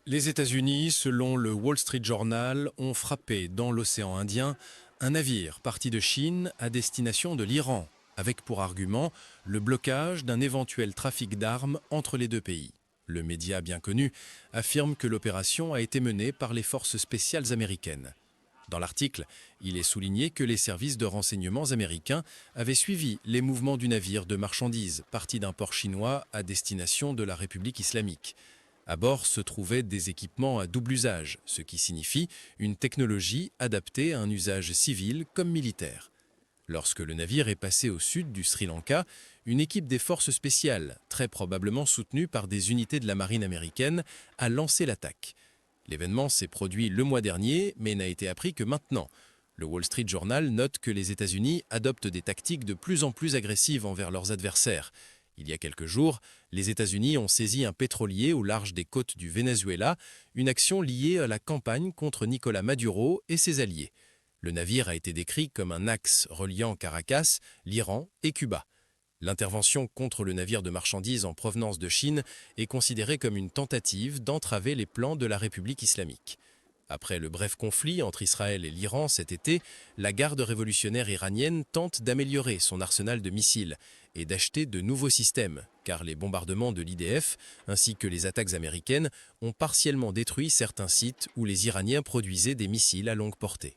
Les États-Unis, selon le Wall Street Journal, ont frappé dans l'océan Indien un navire parti de Chine à destination de l'Iran, avec pour argument le blocage d'un éventuel trafic d'armes entre les deux pays. Le média bien connu affirme que l'opération a été menée par les forces spéciales américaines. Dans l'article, il est souligné que les services de renseignements américains avaient suivi les mouvements du navire de marchandises parti d'un port chinois à destination de la République islamique. À bord se trouvaient des équipements à double usage, ce qui signifie une technologie adaptée à un usage civil comme militaire. Lorsque le navire est passé au sud du Sri Lanka, une équipe des forces spéciales, très probablement soutenue par des unités de la marine américaine, a lancé l'attaque. L'événement s'est produit le mois dernier, mais n'a été appris que maintenant. Le Wall Street Journal note que les États-Unis adoptent des tactiques de plus en plus agressives envers leurs adversaires. Il y a quelques jours, les États-Unis ont saisi un pétrolier au large des côtes du Venezuela, une action liée à la campagne contre Nicolás Maduro et ses alliés. Le navire a été décrit comme un axe reliant Caracas, l'Iran et Cuba. L'intervention contre le navire de marchandises en provenance de Chine est considérée comme une tentative d'entraver les plans de la République islamique. Après le bref conflit entre Israël et l'Iran cet été, la garde révolutionnaire iranienne tente d'améliorer son arsenal de missiles et d'acheter de nouveaux systèmes, car les bombardements de l'IDF ainsi que les attaques américaines ont partiellement détruit certains sites où les Iraniens produisaient des missiles à longue portée.